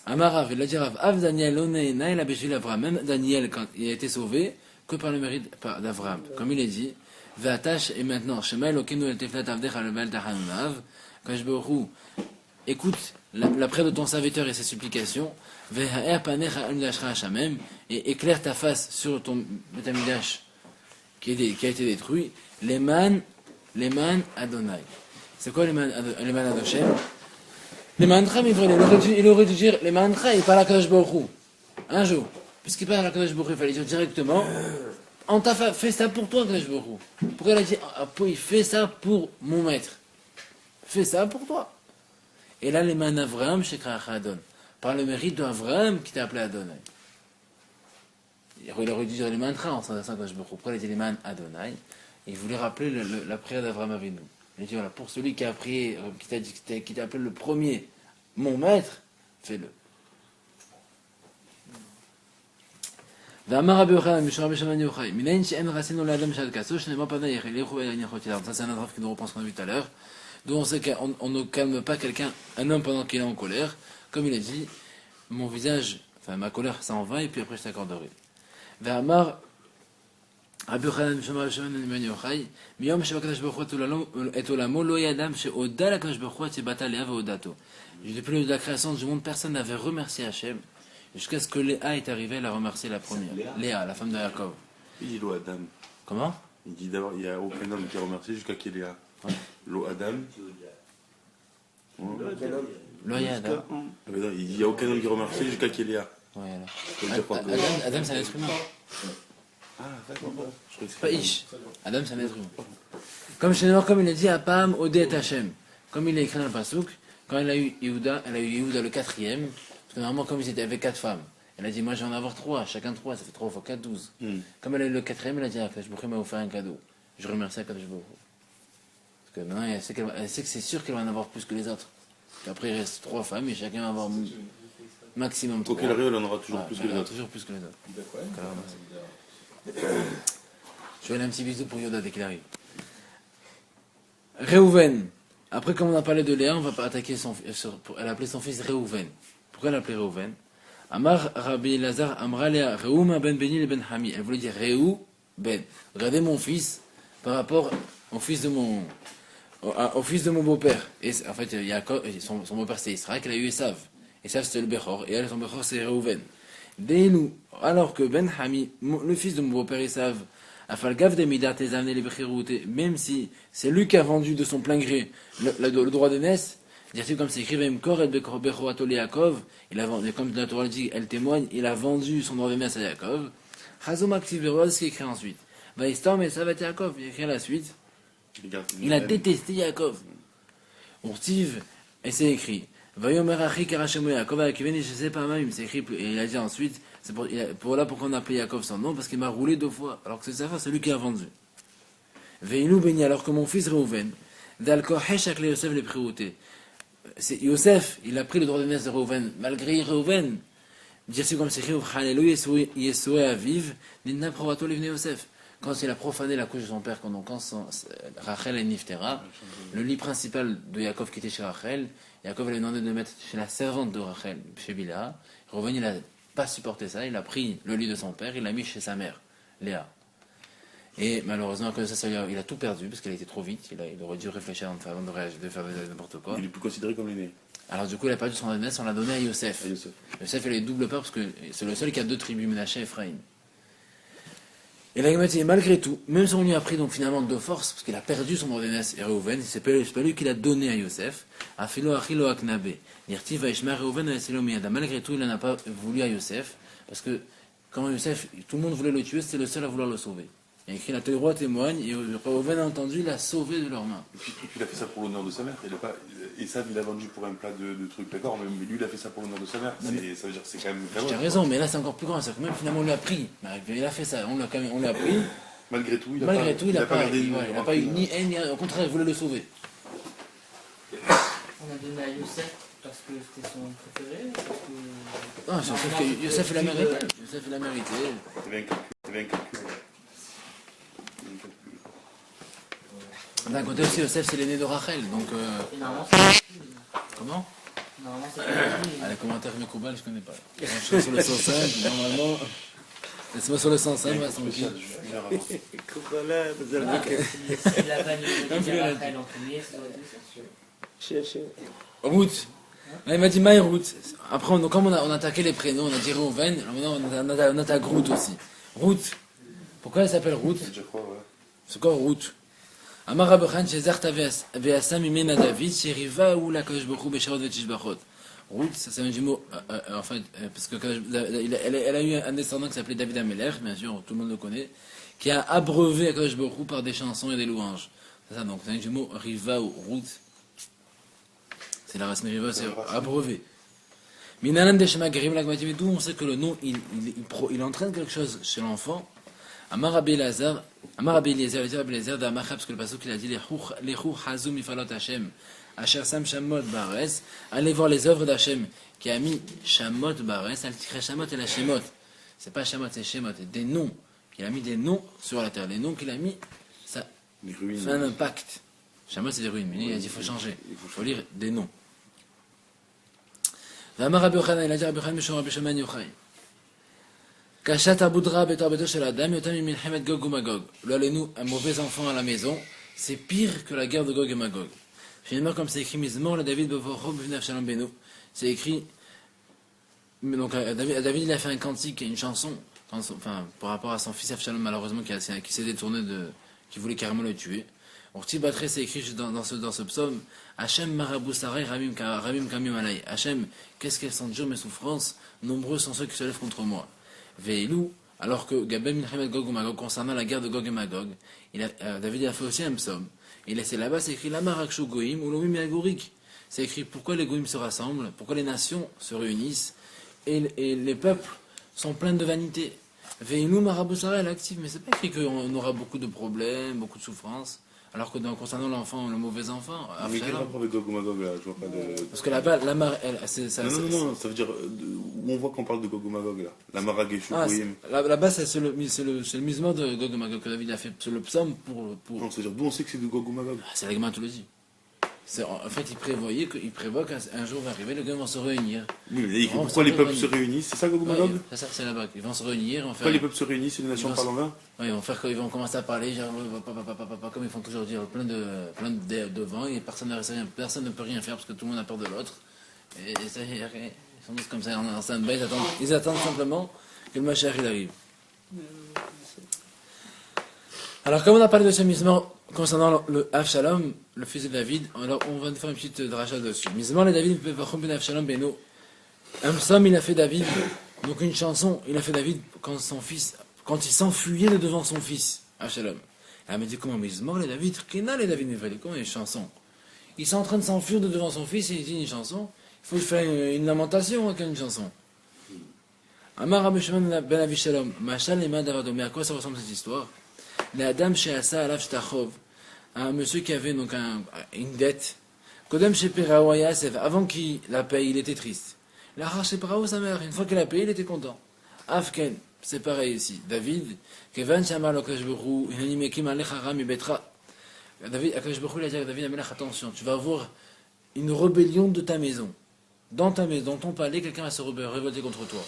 Amarav, il a dit Rav, Av Daniel, Oneina, il a béchi l'Avraham. Même Daniel, quand il a été sauvé, que par le mérite d'Avraham. Comme il est dit, Vatash, et maintenant, Shema Elokeinu el Teflat Avdech al Bel Tahanunav, Kadosh Baruch Hu, écoute la prière de ton serviteur et ses supplications, Ve'ha'er Panecha al Midashra Hashamem, et éclaire ta face sur ton Betamidash qui a été détruit, Leman Adonai. C'est quoi les man Adoshem? Les mantra, mais il aurait dû dire les mantra, il parle à Kadosh Baruch Hu. Un jour. Puisqu'il parle à Kadosh Baruch Hu, il fallait dire directement, on t'a fait ça pour toi, Kadosh Baruch Hu. Pourquoi il a dit, il fait ça pour mon maître? Fais ça pour toi. Et là, les man Avraham, Shekra Adon. par le mérite d'Avraham qui t'a appelé Adonai. Il aurait dû dire les mantras en s'adressant à Kadosh Baruch Hu. Pourquoi il a dit les man Adonai? Il voulait rappeler la prière d'Avraham Avinu. Il a dit voilà, pour celui qui a prié, qui t'a appelé le premier, mon maître, fais-le. Ça c'est un autre qui nous reprend ce qu'on a vu tout à l'heure, d'où on sait qu'on ne calme pas quelqu'un, un homme pendant qu'il est en colère, comme il a dit, mon visage, enfin ma colère s'en va et puis après je t'accorderai. Ve'amar Rabbi Yochanan ben Yochai, miyom shebakadosh baruch hu et olamo lo yadam she'oda lakadosh baruch hu etzibata Léa ve'odato. Depuis la création du monde, personne n'avait remercié Hachem, jusqu'à ce que Léa est arrivée, elle a remercié la première. Léa, la femme de Yaakov. Il dit Lo Adam. Comment? Il dit d'abord, il n'y a aucun homme qui a remercié jusqu'à qu'il y a Lo Adam. Lo Yadam. Il dit il n'y a aucun homme qui a remercié jusqu'à qu'il y a. Ouais, alors. Ça veut dire quoi que- Adam, c'est un être humain. Ah, d'accord. Je crois que C'est pas Ish. Adam, c'est un être humain. Comme chez Noir, comme il a dit à Pam, Odet Hachem. Comme il a écrit dans le Passouk, quand elle a eu Yehuda le quatrième. Parce que normalement, comme ils étaient avec 4 femmes, elle a dit moi je vais en avoir 3, chacun 3, ça fait 3 fois 4, 12. Comme elle a eu le quatrième, elle a dit Akadosh Baruch Hu m'a offert un cadeau. Je remercie Akadosh Baruch Hu. Parce que maintenant, elle sait que c'est sûr qu'elle va en avoir plus que les autres. Après, il reste 3 femmes et chacun va avoir maximum 3. Quoi qu'il arrive, elle en aura toujours plus que les autres. Toujours plus que les autres. Je vais aller un petit bisou pour Yoda dès qu'il arrive. Réhouven. Après, comme on a parlé de Léa, on va pas attaquer elle a appelé son fils Réhouven. Pourquoi elle a appelé Réhouven? Amar Rabbi Lazar Amra Léa Réhouma ben Beni ben Hami. Elle voulait dire Réhou ben. Regardez mon fils par rapport au fils de mon beau-père. Et en fait, son beau-père c'est Israël, elle a eu Esav. Esav c'était le Bechor, et elle, son Bechor c'est Réhouven. Deinou, alors que Ben Hami, le fils de mon beau-père Esav, Afalgav de Midat et amené les Bechirouté, même si c'est lui qui a vendu de son plein gré le droit d'aînesse, dire-t-il comme c'est écrit, Vemkor et Bechorato Yaakov, il a vendu, comme la Torah dit, elle témoigne, il a vendu son droit d'aînesse à Yaakov. Chazom Aktiv ce qui est écrit ensuite. Vaistam et Savat Yaakov, il écrit la suite. Il a détesté Yaakov. Urtiv, et c'est écrit. Vayomer Achi Karashemo Yaakov Akiveni, je sais pas même, c'est écrit, et il a dit ensuite, c'est pourquoi on a appelé Yaakov son nom, parce qu'il m'a roulé 2 fois, alors que c'est lui qui a vendu. Veinu Beni, alors que mon fils Réhouven, Dalko Heshak le Yosef les priorités. C'est Yosef, il a pris le droit de naissance de Réhouven, malgré Réhouven. Dire-tu comme c'est écrit, Chalelu Yesoué Aviv, Nina Provato Livne Yosef. Quand il a profané la couche de son père, quand Rachel et Niftera, le lit principal de Yaakov qui était chez Rachel, Yaakov avait demandé de le mettre chez la servante de Rachel, chez Bila. Réhouven, il n'a pas supporté ça, il a pris le lit de son père, il l'a mis chez sa mère, Léa. Et malheureusement, à cause de ça, il a tout perdu, parce qu'il a été trop vite, il aurait dû réfléchir avant de faire n'importe quoi. Il est plus considéré comme l'aîné. Alors du coup, il a perdu son adresse, on l'a donné à Yosef. Yosef, il a eu double part, parce que c'est le seul qui a 2 tribus, Menaché et Ephraïm. Et là, il m'a dit, malgré tout, même si on lui a pris donc finalement de force, parce qu'il a perdu son ordonnance et Réhouven, c'est pas lui qui l'a donné à Yosef, Afilo Achilo Aknabe, Nirti Vaishma Réhouven Asilo Miyada. Malgré tout, il n'en a pas voulu à Yosef, parce que quand Yosef, tout le monde voulait le tuer, c'était le seul à vouloir le sauver. Il a écrit la Torah témoigne, et Réhouven a entendu, il l'a sauvé de leurs mains. Et puis il a fait ça pour l'honneur de sa mère. Et ça, il l'a vendu pour un plat de trucs, d'accord, mais lui, il a fait ça pour l'honneur de sa mère. Ça veut dire que c'est quand même. Tu as raison, mais là c'est encore plus grand, c'est que même finalement on l'a pris. Il a fait ça, on l'a pris. Malgré tout, il n'a pas eu ni haine, ni au contraire, il voulait le sauver. On a donné à Yosef parce que c'était son préféré. Sauf que Yosef il l'a mérité. Yosef il l'a mérité. Il y avait un calcul. D'un côté aussi, Yosef c'est l'aîné de Rachel, donc. Et normalement, c'est pas lui. Comment? Normalement, c'est pas lui. Les commentaires Mekoubal, je connais pas. Je suis sur le 105, normalement. Laisse-moi sur le 105, va son pied. Il a vanné Rachel en premier, c'est Ruth. Il m'a dit Maï Ruth. Après, comme on a attaqué les prénoms, on a dit Réhouven, alors maintenant on attaque Ruth aussi. Ruth. Pourquoi elle s'appelle Ruth? Je crois, ouais. C'est quoi Ruth? Amar Rabchan Shezarta ve'asa mimena David sheriva ou la Kadosh Baruch Hu b'sharot ve'tishbachot. Ruth, ça vient du mot, en fait, parce que elle a eu un descendant qui s'appelait David Ameler, bien sûr, tout le monde le connaît, qui a abreuvé à Kadosh Baruch Hu par des chansons et des louanges. C'est ça, donc ça vient du mot riva ou Ruth. C'est la racine riva, c'est abreuvé. Minalan de Shema Gerim Lagmatim, et d'où on sait que le nom, il entraîne quelque chose chez l'enfant. Amar Rabbi Eliezer, il dit Rabbi Eliezer d'Amachab, parce que le passage qu'il a dit, les chou hazum ifalot Hashem, Asher Sam Shamot Bares, allez voir les œuvres d'Hachem, qui a mis Shamot Bares, al tikré Shamot et la Shemot. C'est pas Shamot, c'est Shemot, des noms. Il a mis des noms sur la terre. Les noms qu'il a mis, ça fait un impact. Shamot, c'est des ruines, mais il a dit il faut changer. Il faut lire des noms. V'amar Rabbi Yochanan, il a dit Rabbi Yochanan, Mishon Rabbi Shimon Yochai. Kashat aboudra betor betor shel adam, yotam milchemet Gog uMagog. Là, nous, un mauvais enfant à la maison, c'est pire que la guerre de Gog et Magog. Finalement, comme c'est écrit, Mizmor le David bevocho b'vnei Avshalom benu. C'est écrit. Donc, David, il a fait un cantique et une chanson, enfin, par rapport à son fils Avshalom, malheureusement, qui s'est détourné qui voulait carrément le tuer. Orti Batre, c'est écrit dans ce psaume, Hachem marabou sarai ramim kamim alay. Hachem, qu'est-ce qu'elles sont dures mes souffrances, nombreux sont ceux qui se lèvent contre moi. Veilou, alors que Gabem Milchemet Gog uMagog, concernant la guerre de Gog et Magog, David a fait aussi un psaume. Et là-bas, c'est écrit Lamarakshu Goïm ou Lomim Yagorik. C'est écrit pourquoi les Goïm se rassemblent, pourquoi les nations se réunissent, et les peuples sont pleins de vanité. Veilou marabou sarai, elle est active, mais c'est pas écrit qu'on aura beaucoup de problèmes, beaucoup de souffrances. Alors que concernant l'enfant, le mauvais enfant, mais quel rapport avec Gog Magog là? Je vois pas de. Parce que là-bas, la mar, c'est ça. Non, ça veut dire où on voit qu'on parle de Gog Magog là. La Marageshu Goyim. Là-bas, c'est le misement de Gog Magog que David a fait sur le psaume pour. Non, c'est-à-dire d'où on sait que c'est de Gog Magog. C'est la Gemara tout le dit. En fait, il prévoit qu'un jour va arriver, les gars vont se réunir. Oui, mais pourquoi les peuples se réunissent? C'est ça Gog Magog? C'est ça, c'est là-bas. Ils vont se réunir. Pourquoi les peuples se réunissent et les nations parlent en vain? Oui, ils vont commencer à parler, genre, comme ils font toujours dire, plein de vent, et personne ne peut rien faire parce que tout le monde a peur de l'autre. Et ça, ils sont tous comme ça en stand-by, ils attendent simplement que le Mashiach arrive. Alors, comme on a parlé de ce misement concernant le Avshalom, le fils de David, alors on va faire une petite dracha dessus. Misement le David, Avshalom Beno. Un psaume, il a fait David, donc une chanson, il a fait David quand il s'enfuyait de devant son fils, Avshalom. Elle m'a dit comment Misement le David, Kina le David, comment une chanson? Ils sont en train de s'enfuir de devant son fils et il dit une chanson. Il faut faire une lamentation avec une chanson. Amar Rabbi Shimon ben Avishalom, Machal et Madavado. Mais à quoi ça ressemble cette histoire? L'Adam chez Asa Alav Shtachov, un monsieur qui avait donc une dette. Kodem chez Perao Yasev, avant qu'il la paye, il était triste. La chez Perao, sa mère, une fois qu'il a payé, il était content. Afken, c'est pareil ici. David, Kevan Shamar Lokashburu, Hanimekim Alecharam Ibetra. David, Akashburu, il a dit à David, attention, tu vas avoir une rébellion de ta maison. Dans ta maison, dans ton palais, quelqu'un va se révolter contre toi.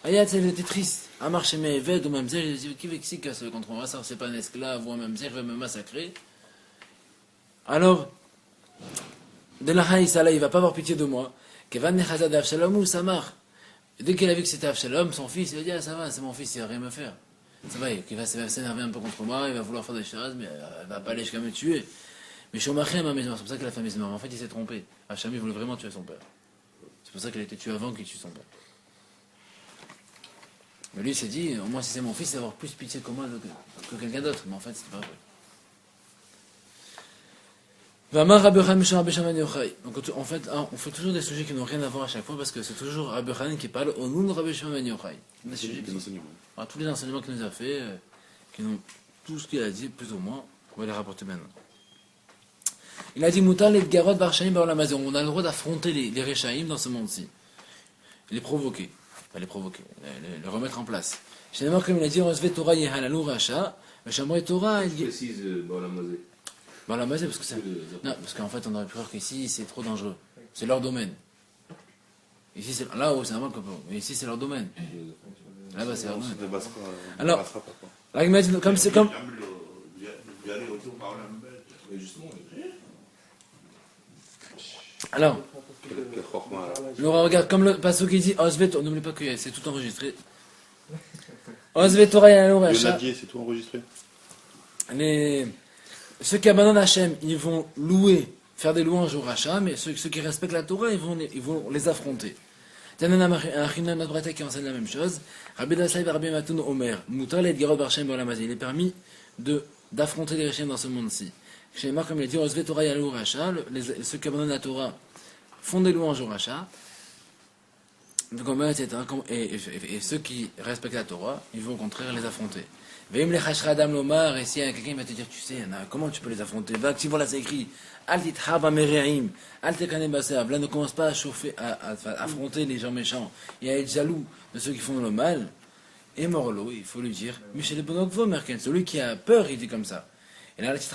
Ayat, elle était triste. À marcher mes évêques ou mamzer, il dit qui veut qui casse contre moi, ça c'est pas un esclave ou un mamzer, il va me massacrer. Alors, de la haïsala, il va pas avoir pitié de moi. Kevan nechazad Avshalom ou Samar. Dès qu'il a vu que c'était Avshalom, son fils, il a dit ah ça va, c'est mon fils, il va rien me faire. Ça va, il va s'énerver un peu contre moi, il va vouloir faire des choses, mais il va pas aller jusqu'à me tuer. Mais je suis à ma maison, c'est pour ça qu'il a fait maison. En fait, il s'est trompé. Avshalom, il voulait vraiment tuer son père. C'est pour ça qu'il a été tué avant qu'il tue son père. Mais lui il s'est dit, au moins si c'est mon fils, il va avoir plus pitié que moi que quelqu'un d'autre. Mais en fait, c'était pas vrai. Donc en fait, on fait toujours des sujets qui n'ont rien à voir à chaque fois parce que c'est toujours Rabbi Yochanan qui parle au nom de Rabbi Shimon ben Yochai. Tous les enseignements qu'il nous a fait, qui n'ont tout ce qu'il a dit, plus ou moins, on va les rapporter maintenant. Il a dit Moutal et Garot Barshaim Bar Lamazon. On a le droit d'affronter les Réchaïm dans ce monde-ci. Les provoquer. Pas les provoquer, les remettre en place. Chez comme il a dit, on se fait Torah Yehalalou Racha, mais Shamray Torah, il dit. Précise Balamazé. Balamazé, parce que c'est. Non, parce qu'en fait, on aurait pu croire qu'ici, c'est trop dangereux. C'est leur domaine. Ici, c'est. Là-haut, c'est normal, mais ici, c'est leur domaine. Là-bas, c'est leur domaine. Alors, là, il m'a dit, comme c'est comme. Alors. Laura, regarde, comme le passage qui dit Osvet, n'oublie pas que c'est tout enregistré. Osvet Torah Yalou Racha. C'est tout enregistré. Ceux qui abandonnent Hachem, ils vont louer, faire des louanges au Racha, mais ceux qui respectent la Torah, ils vont les affronter. Un autre qui enseigne la même chose. Rabbi Dassai et Rabbi Matoun Omer, Moutal et Gerot Barshem Balamazé. Il est permis d'affronter les Réchaim dans ce monde-ci. Chez Marc, comme il dit Osvet Torah Yalou Racha, ceux qui abandonnent la Torah font des louanges au Racha. Et ceux qui respectent la Torah, ils vont au contraire les affronter. Et si quelqu'un va te dire, tu sais, comment tu peux les affronter? Voilà, c'est écrit. Là, ne commence pas à chauffer, à affronter les gens méchants et à être jaloux de ceux qui font le mal. Et Morlo, il faut lui dire, Michel Bonokvo, Merkel, celui qui a peur, il dit comme ça. Et là, quand est-ce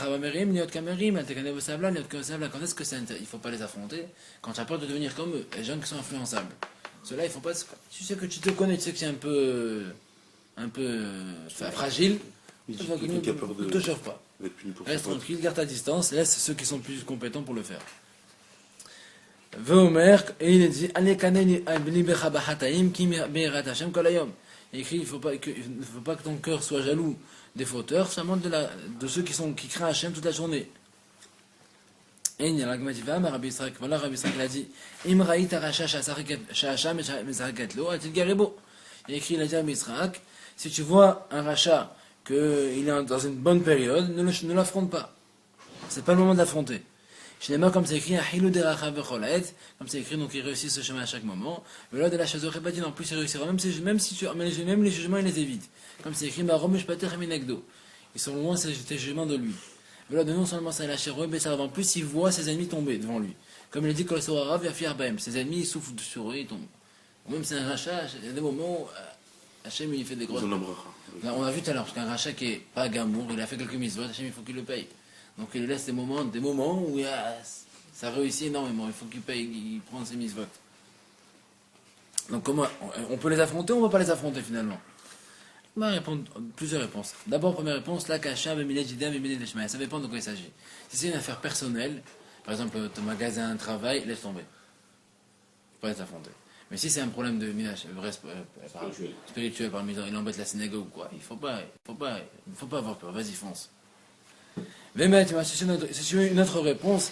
que c'est il ne faut pas les affronter? Quand tu as peur de devenir comme eux, les gens qui sont influençables. Ceux-là, il faut pas. Tu sais que tu te connais, tu sais que c'est un peu fragile. Quelqu'un qui a peur Ne te chauffe pas. d'être puni pour Reste ça. tranquille, garde ta distance, laisse ceux qui sont plus compétents pour le faire. Veomer, et il dit, il écrit, il ne faut pas que ton cœur soit jaloux des fauteurs, seulement de ceux qui craignent Hachem toute la journée. Et il y a la Gmadiva, Rabbi Israël, voilà, Rabbi Israël a dit, Imraïta Racha Shacham Mezarkatlo, Atil Garebo. Il écrit, il a dit à Rabbi Israël, si tu vois un rachat qu'il est dans une bonne période, ne l'affronte pas. C'est pas le moment de l'affronter. Je n'ai pas comme c'est écrit, comme c'est écrit, donc il réussit ce chemin à chaque moment. Mais là, de la chose pas dit, en plus il réussira, même les jugements, il les évite. Comme c'est écrit, ils sont loin ces jugements de lui. Mais là, de non seulement ça lâche, mais ça en plus il voit ses ennemis tomber devant lui. Comme il dit, ses ennemis ils souffrent sur eux, ils tombent. Même si c'est un rachat, il y a des moments où Hachem il fait des grosses. On a vu tout à l'heure, parce qu'un rachat qui est pas gamour, il a fait quelques mitzvot, Hachem il faut qu'il le paye. Donc il laisse des moments où ça réussit énormément, il faut qu'il paye, il prend ses mitzvot. Donc comment on peut les affronter ou on ne va pas les affronter finalement? On va répondre plusieurs réponses. D'abord, première réponse, la kasha, ça dépend de quoi il s'agit. Si c'est une affaire personnelle, par exemple ton magasin, un travail, laisse tomber. Il ne faut pas les affronter. Mais si c'est un problème de minage spirituel par il embête la synagogue ou quoi, il faut pas avoir peur, vas-y fonce. C'est une autre réponse.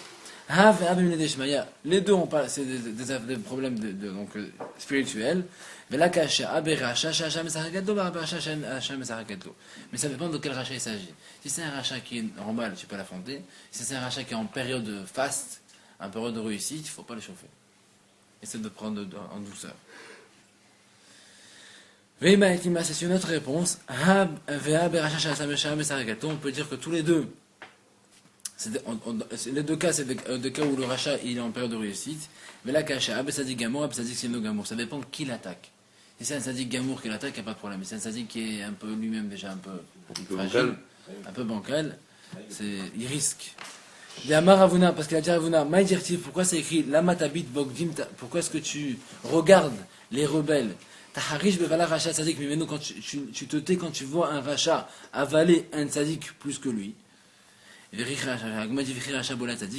Les deux ont pas, c'est des problèmes spirituels. Mais ça dépend de quel rachat il s'agit. Si c'est un rachat qui est normal, tu peux l'affronter. Si c'est un rachat qui est en période de faste, en période de réussite, il ne faut pas le chauffer. Essaie de prendre en douceur. C'est une autre réponse. On peut dire que tous les deux, les deux cas, c'est des cas où le rachat il est en période de réussite. Mais la kasha, Sadik Gamour, Sadik Sino Gamour, ça dépend qui l'attaque. Si c'est un Sadik Gamour qui l'attaque, il n'y a pas de problème. Si c'est un Sadik qui est un peu lui-même déjà un peu fragile, un peu bancal, il risque. Ravuna, parce qu'il a dit Ravuna, Maïdirti, pourquoi c'est écrit Lamatabit Bogdim, pourquoi est-ce que tu regardes les rebelles? Taharish bevala rachat sadik, mais maintenant quand tu te tais quand tu vois un rachat avaler un sadik plus que lui.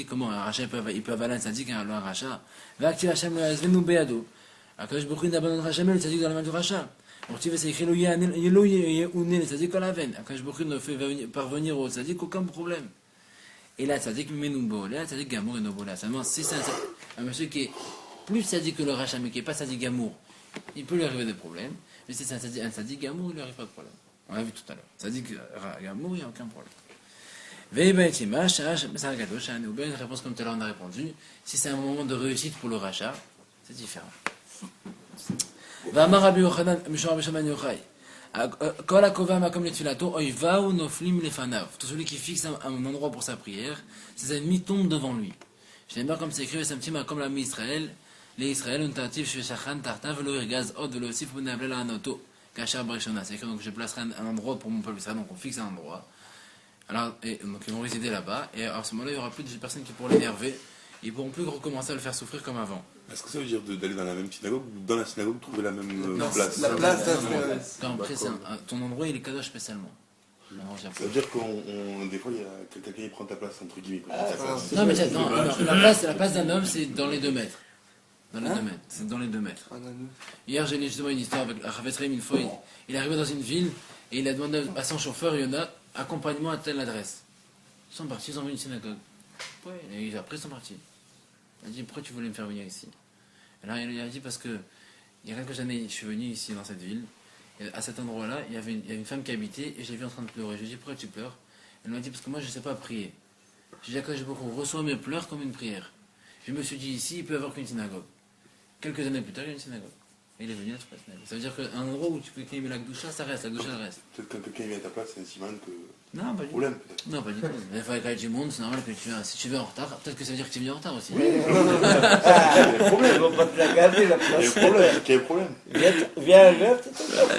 Comment un rachat il peut avaler un sadik et un rachat? Vakti Hachem le Hazvenu Beado. Akash Bokhin n'abandonnera jamais le sadik dans la main du rachat. Donc tu veux c'est écrit le sadik à la veine. Akash Bokhin ne fait parvenir au sadik aucun problème. Et là, sadik menumbo, là, sadik gamour et nobola. Seulement, si c'est un monsieur qui est plus sadik que le rachat, mais qui n'est pas sadik gamour, il peut lui arriver des problèmes. Mais si c'est un sadik gamour, il ne lui arrive pas de problème. On l'a vu tout à l'heure. Sadik gamour, il n'y a aucun problème. Une réponse comme tout à l'heure, on a répondu. Si c'est un moment de réussite pour le rachat, c'est différent. Tout celui qui fixe un endroit pour sa prière, ses ennemis tombent devant lui. Je n'aime pas comme c'est écrit, comme l'ami Israël, les Israël, c'est écrit, donc je placerai un endroit pour mon peuple Israël, donc on fixe un endroit. Alors, donc ils vont résider là-bas, et à ce moment-là, il n'y aura plus de personnes qui pourront l'énerver, ils ne pourront plus recommencer à le faire souffrir comme avant. Est-ce que ça veut dire d'aller dans la même synagogue ou dans la synagogue trouver la même place? La place, après, ton endroit, il est kadosh spécialement. Ça veut dire qu'on des fois, il y a quelqu'un qui prend ta place, entre guillemets. Non, mais la place d'un homme, c'est dans les 2 mètres. Dans les 2 mètres. C'est dans les 2 mètres. Hier, j'ai lu justement une histoire avec Ravetreim, une fois, il est arrivé dans une ville, et il a demandé à son chauffeur, Yona, accompagnement à telle adresse. Ils sont partis, ils ont vu une synagogue. Ouais, et après, ils sont partis. Il a dit, pourquoi tu voulais me faire venir ici? Et là, il a dit, parce que il y a quelques années, je suis venu ici dans cette ville, et à cet endroit-là, il y avait une femme qui habitait, et je l'ai vue en train de pleurer. Je lui ai dit, pourquoi tu pleures? Elle m'a dit, parce que moi, je ne sais pas prier. J'ai dit, quand je reçois mes pleurs comme une prière. Je me suis dit, ici, il peut y avoir qu'une synagogue. Quelques années plus tard, il y a une synagogue. Il est venu à Trasnel. Ça veut dire qu'un endroit où tu peux aimer la Gdoucha, ça reste, la Gdoucha elle reste. Peut-être quand quelqu'un vient à ta place, c'est un siman que. Non, pas du tout. Problème, peut-être. Non, pas du tout. Mais avec du monde, c'est normal que tu viens. Si tu viens en retard, peut-être que ça veut dire que tu viens en retard aussi. Il y a un problème. Ils vont pas te la gaver, la Il y a un place. problème. Il y a un problème. Viens, viens,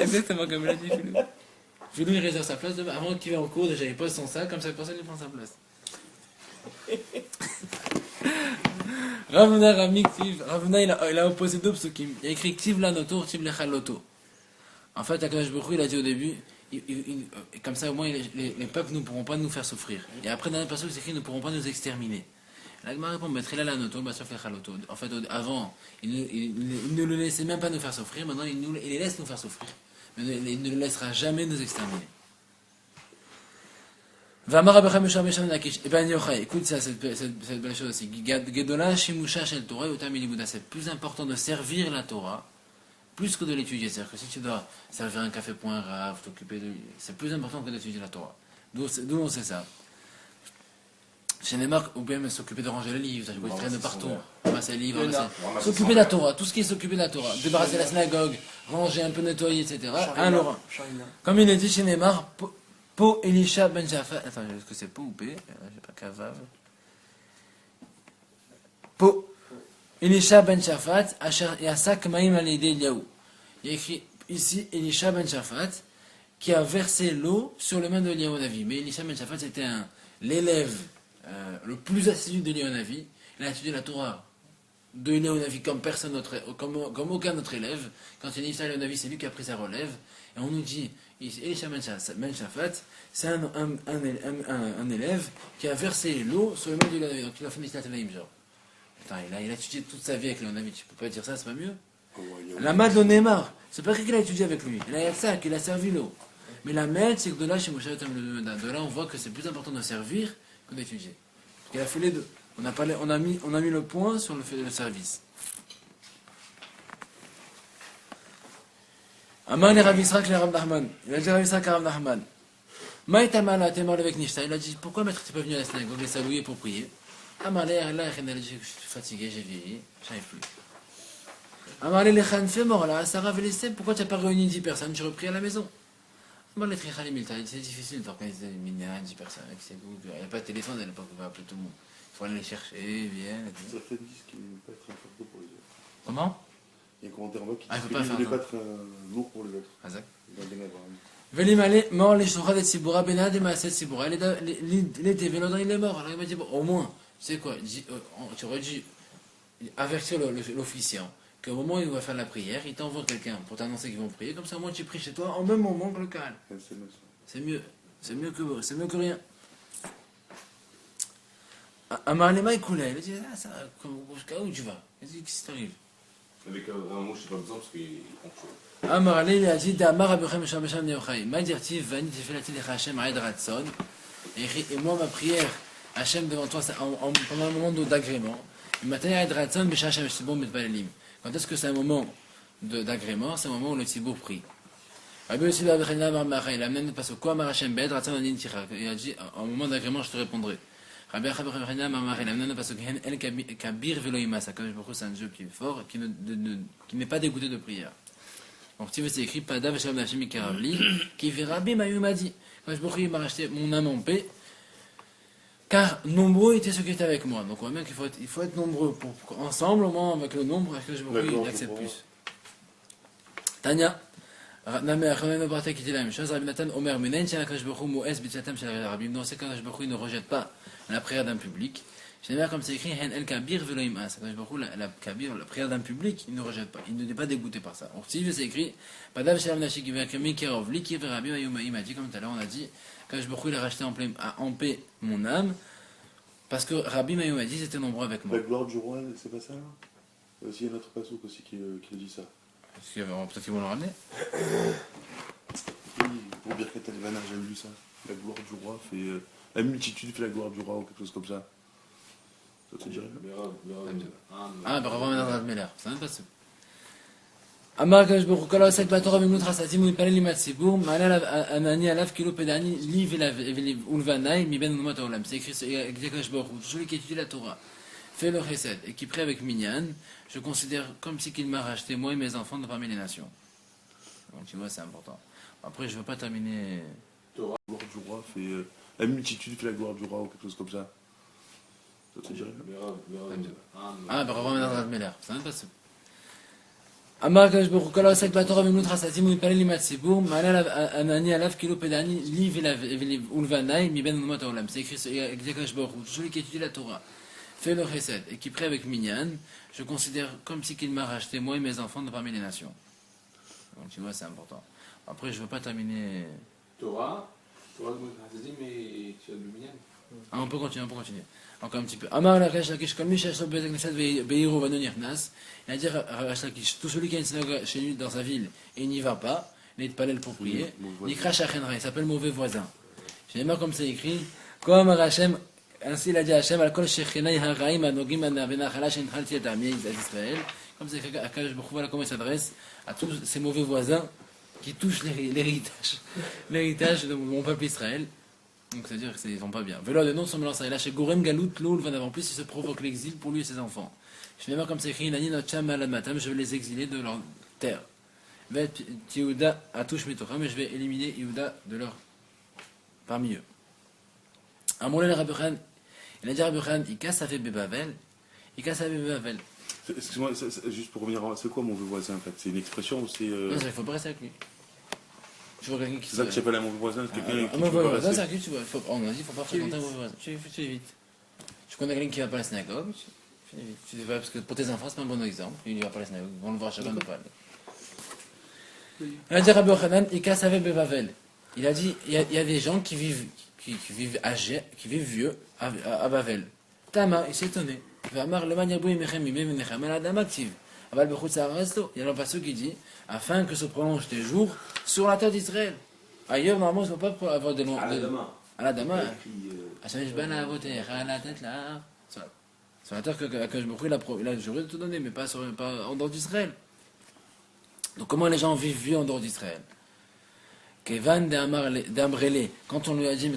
Exactement comme l'a dit Philou. Philou, il réserve sa place avant qu'il vienne en cours, déjà il pose son sac, comme ça personne ne prend sa place. Ravuna Ramik Tiv, Ravuna il a opposé deux psukim. Il a écrit Tiv la noto, Tiv lechal loto. En fait, Akadosh Baruch Hu, il a dit au début, comme ça au moins les peuples ne pourront pas nous faire souffrir. Et après, dans la personne, c'est écrit, ils ne pourront pas nous exterminer. La Gemara répond, Maître la noto, Bassof lechal loto. En fait, avant, il ne le laissait même pas nous faire souffrir, maintenant il les laisse nous faire souffrir. Mais il ne le laissera jamais nous exterminer. Vamar Abraham Mesham Mesham Nakish. Et ben Yochai, écoute ça, cette belle chose aussi. Gedola Shimusha Shel Torah Utam Ilibuda. C'est plus important de servir la Torah plus que de l'étudier. C'est-à-dire que si tu dois servir un café point rave, t'occuper de. C'est plus important que d'étudier la Torah. D'où on sait ça. Chez les marques, ou bien s'occuper de ranger les livres, tu traîner de partout, ramasser les livres, s'occuper de la Torah, tout ce qui est s'occuper de la Torah, débarrasser la synagogue, ranger un peu, nettoyer, etc. Un Laurent. Comme il est dit chez Neymar, Po Elisha Ben Shafat. Attends, est-ce que c'est Po ou P? J'ai pas Kavav. Po Elisha Ben Shafat, Asher Yasak Maïm Alide Eliaou. Il y a écrit ici Elisha Ben Shafat qui a versé l'eau sur les mains de Eliaou Navi. Mais Elisha Ben Shafat c'était l'élève le plus assidu de Eliaou Navi. Il a étudié la Torah de Eliaou Navi comme personne d'autre, comme aucun autre élève. Quand il est Elisha Eliaou Navi, c'est lui qui a pris sa relève. Et on nous dit Elisha Ben Shafat, c'est un élève qui a versé l'eau sur les mains de Eliaou Navi. Donc il a fait Mishnah Tanaïm, genre. Attends, il a étudié toute sa vie avec Eliaou Navi. Tu peux pas dire ça, c'est pas mieux? La Mad le Neymar, c'est pas qu'il a étudié avec lui. Il a ça, qu'il a servi l'eau. Mais la Med, c'est que de là, chez Moshe de là, on voit que c'est plus important de servir que d'étudier. Parce qu'il a fait les deux. On a mis le point sur le service. Amar le Rav Yisraël le Rav Nachman. Il a dit Rav Yisraël Rav Nachman. Maïtamala, t'es mort avec Nishta. Il a dit pourquoi maître, t'es pas venu à la synagogue les saluer pour prier? Amar le Allah, il a dit je suis fatigué, j'ai vieilli, j'arrive plus. Amar le Lechan, fais mort là, Sarah Vélissé, pourquoi tu n'as pas réuni 10 personnes? Tu repris à la maison. Amar le Trichal Milta, c'est difficile d'organiser une minyan, 10 personnes. Il n'y a pas de téléphone à l'époque, on va appeler tout le monde. Il faut aller les chercher, viennent. Certains disent qu'il ne veut pas être un fardeau pour les autres. Comment? Il y a un commentaire en bas qui Ah, dit il faut pas qu'il ne voulait faire pas être lourd pour les autres. Hazak. Il va bien avoir. Velimale, mort les Shouchad et Tziboura, Benad et Maaset Tziboura. Il était Vélodin, il est mort. Alors il m'a dit, bon, au moins, tu sais quoi, tu aurais dû avertir l'officiant qu'au moment où il va faire la prière, il t'envoie quelqu'un pour t'annoncer qu'ils vont prier. Comme ça, moi, tu pries chez toi en même moment que le Kaal. C'est mieux. C'est mieux que rien. Amarlema il coulait. Il a dit, ah, ça, jusqu'à où tu vas? Il a dit, qu'est-ce qui t'arrive? Avec un mot, je n'ai pas besoin parce qu'il prend chaud. Amar il a dit Damar Abraham Mesham Mesham Yochai. Ma dirti vani tefilat lecha Hashem Aed Ratson. Et moi ma prière Hashem devant toi pendant un moment d'agrément. Et maintenant Aed Ratson Besha Hashem Shibon Mitpalelim. Quand est-ce que c'est un moment d'agrément? C'est un moment où le Tzibour prie. Rabbi aussi Babechina Mar Machai. Il a amené parce que quoi Mar Hashem Be'ed Ratson Anin Ticha. Il a dit en moment d'agrément je te répondrai. Rabbi Babechina Mar Machai. Il a amené parce que Hen El Kabir Velo Imasa. Comme je me c'est un Dieu qui est fort, qui n'est pas dégoûté de prière. Donc, tu veux, c'est écrit Pada Veshalom Hashem Ikaravli, qui fait Rabbi Mayou m'a dit, quand je il m'a racheté mon âme en paix, car nombreux étaient ceux qui étaient avec moi. Donc, on voit bien qu'il faut être nombreux, pour ensemble, au moins avec le nombre, que je il accepte plus. Tanya, Namé Achonen Bartek qui dit la même chose, Rabbi Nathan Omer Menen, Shalakash Baruch Moes Bitchatam Shal Rabbi, dans ces cas, Baruch ne rejette pas la prière d'un public. Je n'ai pas comme c'est écrit, Hen El Kabir Veloim As. La Kabir, la prière d'un public, il ne rejette pas, il ne n'est pas dégoûté par ça. Donc, si c'est écrit, Padav Shalom Nashi Kivakami Kerov, Liki Rabbi Mayuma, il m'a dit, comme tout à l'heure, on a dit, quand je il a racheté en paix mon âme, parce que Rabbi Mayuma dit, c'était nombreux avec moi. La gloire du roi, c'est pas ça là? Il y a aussi un autre passouk aussi qui dit ça. Peut-être qu'ils vont le ramener. Oui, pour Birkat Al-Vanar, j'ai lu ça. La gloire du roi fait. La multitude fait la gloire du roi ou quelque chose comme ça. Ça te dirait? Ah, bah, Rav Menar Meler, c'est même pas ça. Amar Kadosh Baruch Hu kol העוסק בתורה במילוי חסדים ומתפלל עם הציבור מעלה ענני עליו כאילו פדעני לי ולבניי מבין אומות העולם. C'est écrit Kadosh Baruch Hu, celui qui étudie la Torah fait le chesed et qui prie avec Minyan, je considère comme si qu'il m'a racheté moi et mes enfants de parmi les nations. Donc tu vois, c'est important. Après, je ne veux pas terminer. Torah, la gloire du roi fait. La multitude fait la gloire du roi ou quelque chose comme ça. Ça te dirait? Ah, bah, on va dans Meller. Ça n'est pas ça. אמר הקדוש ברוך הוא כל העוסק בתורה במילוי חסדים ומתפלל עם הציבור מעלה ענני עליו כאילו פדעני לי ולבניי מבין אומות העולם. C'est écrit dit הקדוש ברוך הוא, celui qui étudie la Torah fait le chesed et qui prie avec Minyan, je considère comme si qu'il m'a racheté moi et mes enfants de parmi les nations. Donc tu vois, c'est important. Après, je ne veux pas terminer. Torah, mais tu as le Minyan. Ah, on peut continuer. Encore un petit peu. Amar la Rash Lakish, comme Michel Sob Bezaknesset Beiro Vanonir Nas, il a dit Rash Lakish, tout celui qui a une synagogue chez lui dans sa ville et il n'y va pas, il n'est pas là pour prier, il crache à Chenra, il s'appelle mauvais voisin. Je n'ai pas comme c'est écrit, comme Hachem, ainsi il a dit Hachem, al kol shechenai haraim anogim benachala shenchalti et amiyah d'Israël, comme c'est écrit, voilà comment il s'adresse à tous ces mauvais voisins qui touchent l'héritage de mon peuple Israël. Donc c'est-à-dire qu'ils ne vont pas bien. Velo de non sont mélangés. Là, chez Gorem Galout, l'eau, en plus, il se provoque l'exil pour lui et ses enfants. Je vais voir comme c'est écrit, je vais les exiler de leur terre. Yehuda atouche mitocha, mais je vais éliminer Yehuda de leur parmi eux. Amoulé le Rabbehan, il a dit Rabbehan, il casse avec Bebavel. Excuse-moi, juste pour revenir, c'est quoi mauvais voisin en fait? C'est une expression ou c'est. Non, il faut pas rester avec lui. C'est ça que j'appelle un mauvais voisin, c'est quelqu'un qui. Un mauvais voisin, c'est à qui tu vois. On a dit, il ne faut pas fréquenter un mauvais voisin. Tu évites. Tu connais quelqu'un qui ne va pas à la synagogue, tu évites. Parce que pour tes enfants, c'est pas un bon exemple. Il ne va pas à la synagogue, on le voit à chacun de pas aller. Il a dit Rabbi Yochanan, il casse avec Bebavel. Il a dit, il y a des gens qui vivent vieux à Bavel. Tama, il s'est étonné. Il y a un passage qui dit, afin que se prolongent tes jours sur la terre d'Israël. Ailleurs, normalement, il ne faut pas avoir de noms. À la Dama. Sur la terre que je me prie, il a juré de tout donner, mais pas en dehors d'Israël. Donc, comment les gens vivent vieux en dehors d'Israël? Kevan d'Ambrele, quand on lui a dit,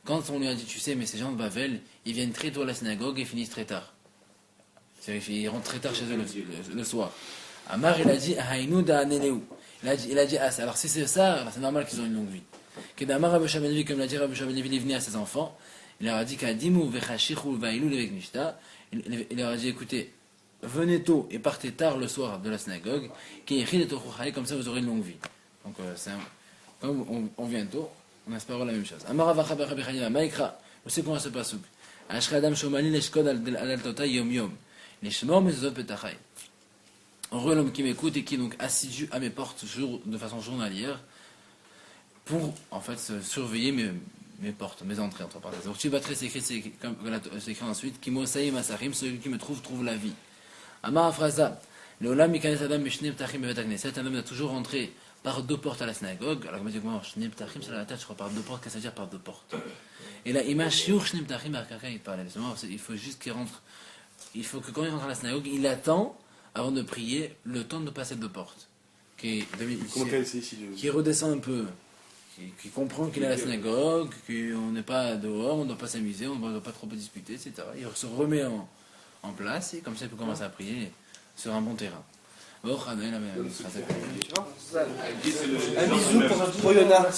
quand on lui a dit, tu sais, mais ces gens de Bavel, ils viennent très tôt à la synagogue et finissent très tard. Ils rentrent très tard chez eux le soir. Amar, il a dit, il a dit, alors si c'est ça, c'est normal qu'ils ont une longue vie. Kedamar Rabbi Shabbanevi, comme l'a dit Rabbi Shabbanevi, il venait à ses enfants, il leur a dit, il leur a dit, écoutez, venez tôt et partez tard le soir de la synagogue, comme ça vous aurez une longue vie. Donc, comme on vient tôt, on espère la même chose. Amar Avacha Rabbi Chanina, Maïkra, vous savez comment ça se passe? Ashradam Shomali Leshkod al-Tota Yom Yom. Les Shemor Mezot Petachai. Heureux l'homme qui m'écoute et qui est donc assidu à mes portes de façon journalière pour en fait surveiller mes portes, mes entrées entre parenthèses. Donc tu vas très c'est écrit ensuite qui Mosaï Masarim, celui qui me trouve la vie. Amar Afraza, le Olam Mikanes Adam Mishne Ptachim Bevet Agneset, un homme a toujours rentré par deux portes à la synagogue. Alors comme je dis moi, Shne Ptachim c'est la tête, je crois par deux portes, qu'est-ce que ça veut dire par deux portes? Et là, Imach Shiur Shne Ptachim Arkaka il parlait. Il faut juste qu'il rentre. Il faut que quand il rentre à la synagogue, il attend, avant de prier, le temps de passer deux portes. Qui redescend un peu, qui comprend qu'il est à la synagogue, qu'on n'est pas dehors, on ne doit pas s'amuser, on ne doit pas trop discuter, etc. Il se remet en place, et comme ça il peut commencer à prier sur un bon terrain. Un bisou pour Yonah.